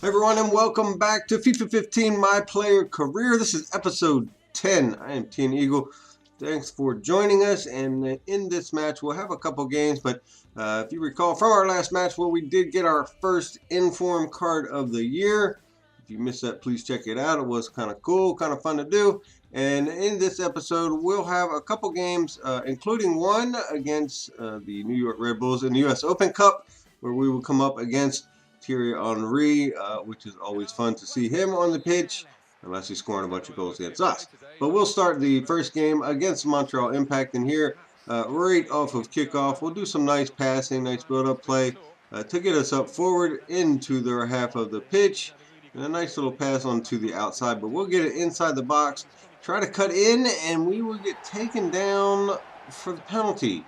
Hey everyone, and welcome back to FIFA 15 My Player Career. This is episode 10. I am Teen Eagle. Thanks for joining us. And in this match, we'll have a couple games. But if you recall from our last match, where we did get our first inform card of the year. If you missed that, please check it out. It was kind of cool, kind of fun to do. And in this episode, we'll have a couple games, including one against the New York Red Bulls in the U.S. Open Cup, where we will come up against Thierry Henry, which is always fun to see him on the pitch, unless he's scoring a bunch of goals against us. But we'll start the first game against Montreal Impact, and here, right off of kickoff, we'll do some nice passing, nice build-up play to get us up forward into their half of the pitch, and a nice little pass onto the outside, but we'll get it inside the box, try to cut in, and we will get taken down for the penalty.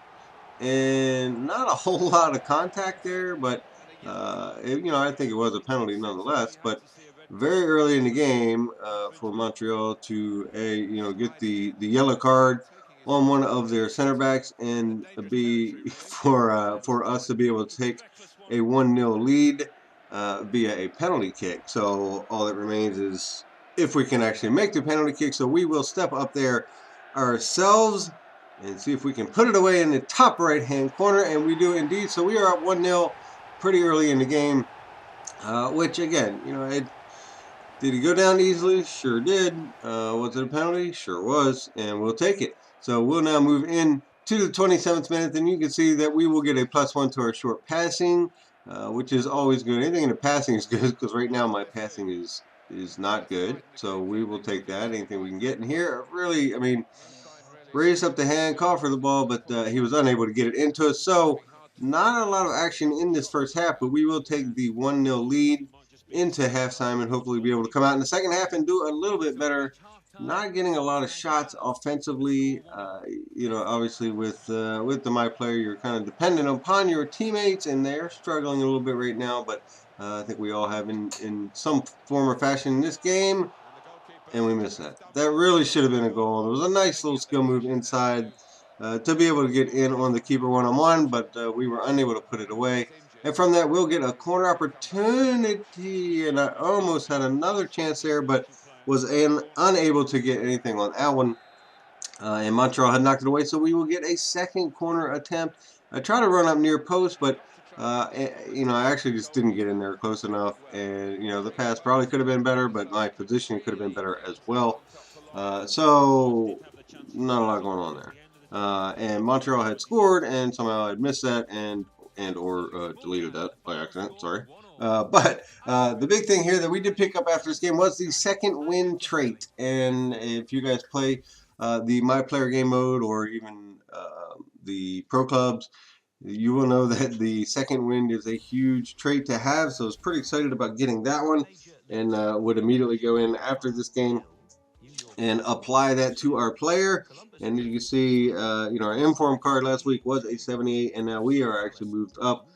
And not a whole lot of contact there, but I think it was a penalty nonetheless. But very early in the game for Montreal to get the yellow card on one of their center backs, and be for us to be able to take a 1-0 lead via a penalty kick. So all that remains is if we can actually make the penalty kick. So we will step up there ourselves and see if we can put it away in the top right-hand corner, and we do indeed. So we are up 1-0 pretty early in the game, which again, did it go down easily? Sure did. Was it a penalty? Sure was, and we'll take it. So we'll now move in to the 27th minute, and you can see that we will get a +1 to our short passing, which is always good. Anything in the passing is good, because right now my passing is not good. So we will take that. Anything we can get in here, really, raised up the hand, called for the ball, but he was unable to get it into us. So not a lot of action in this first half, but we will take the 1-0 lead into halftime and hopefully be able to come out in the second half and do a little bit better. Not getting a lot of shots offensively. Obviously with the my player, you're kind of dependent upon your teammates, and they're struggling a little bit right now. But I think we all have in some form or fashion in this game. And we missed that. That really should have been a goal. It was a nice little skill move inside to be able to get in on the keeper one-on-one, but we were unable to put it away. And from that, we'll get a corner opportunity, and I almost had another chance there, but was unable to get anything on that one. And Montreal had knocked it away, so we will get a second corner attempt. I tried to run up near post, but I actually just didn't get in there close enough, and the pass probably could have been better, but my positioning could have been better as well. So not a lot going on there. And Montreal had scored, and somehow I'd missed that or deleted that by accident. Sorry. But the big thing here that we did pick up after this game was the second win trait. And if you guys play the My Player game mode, or even the Pro Clubs, you will know that the second wind is a huge trait to have. So I was pretty excited about getting that one, and would immediately go in after this game and apply that to our player. And you can see, our inform card last week was a 78, and now we are actually moved up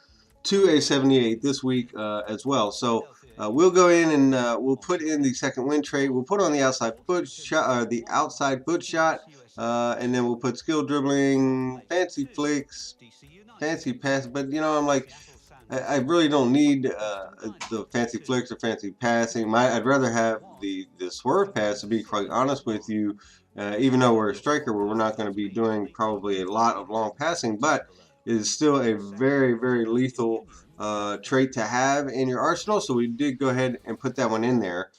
to a 78 this week as well. So we'll go in and we'll put in the second win trait. We'll put on the outside foot shot, and then we'll put skill dribbling, fancy flicks, fancy pass. But I'm like, I really don't need the fancy flicks or fancy passing. I'd rather have the swerve pass, to be quite honest with you. Even though we're a striker, where we're not going to be doing probably a lot of long passing, but it is still a very, very lethal trait to have in your arsenal. So we did go ahead and put that one in there,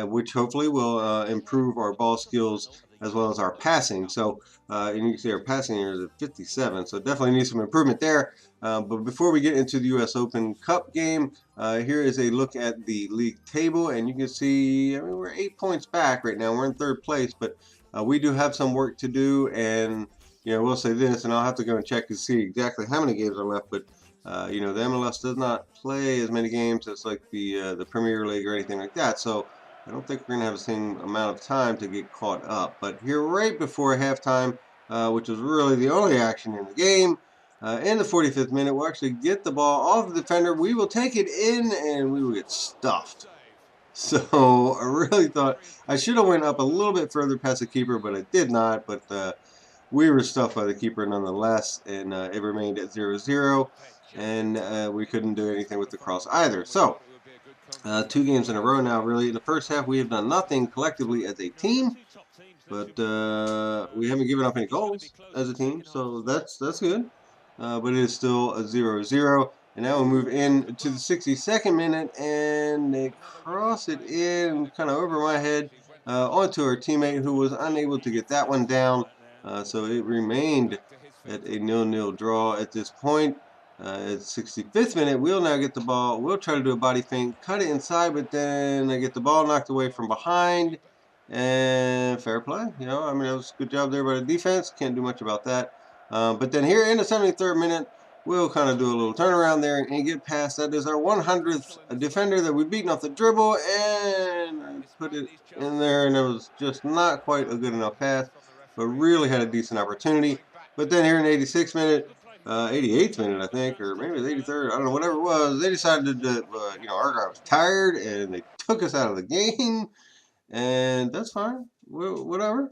which hopefully will improve our ball skills as well as our passing. So and you can see our passing here is at 57, so definitely need some improvement there. But before we get into the U.S. Open Cup game, here is a look at the league table, and you can see, we're 8 points back right now. We're in third place, but we do have some work to do, and we'll say this, and I'll have to go and check to see exactly how many games are left, but the MLS does not play as many games as like the Premier League or anything like that, so I don't think we're going to have the same amount of time to get caught up. But here right before halftime, which was really the only action in the game, in the 45th minute, we'll actually get the ball off the defender. We will take it in, and we will get stuffed. So I really thought I should have went up a little bit further past the keeper, but I did not. But we were stuffed by the keeper nonetheless, and it remained at 0-0, and we couldn't do anything with the cross either. So 2 games in a row now, really. In the first half, we have done nothing collectively as a team, but we haven't given up any goals as a team, so that's good. But it is still a 0-0. And now we move in to the 62nd minute, and they cross it in kind of over my head onto our teammate who was unable to get that one down. So it remained at a 0-0 draw at this point. At 65th minute, we'll now get the ball. We'll try to do a body feint, cut it inside, but then I get the ball knocked away from behind. And fair play. You know, I mean, that was a good job there by the defense. Can't do much about that. But then here in the 73rd minute, we'll kind of do a little turnaround there and get past. That is our 100th defender that we've beaten off the dribble. And I put it in there, and it was just not quite a good enough pass, but really had a decent opportunity. But then here in the 86th minute, 88th minute, I think, or maybe the 83rd, I don't know, whatever it was, they decided that, you know, our guy was tired, and they took us out of the game. And that's fine, whatever.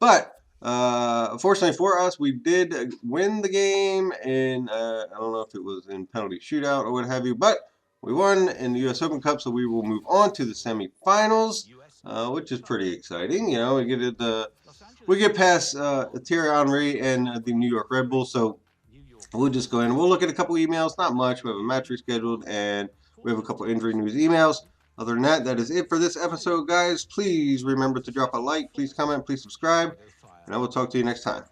But fortunately for us, we did win the game, and I don't know if it was in penalty shootout or what have you, but we won in the U.S. Open Cup, so we will move on to the semifinals, which is pretty exciting. You know, we get past Thierry Henry and the New York Red Bulls, so we'll just go in and we'll look at a couple emails, not much. We have a match rescheduled, and we have a couple injury news emails. Other than that, that is it for this episode, guys. Please remember to drop a like, please comment, please subscribe, and I will talk to you next time.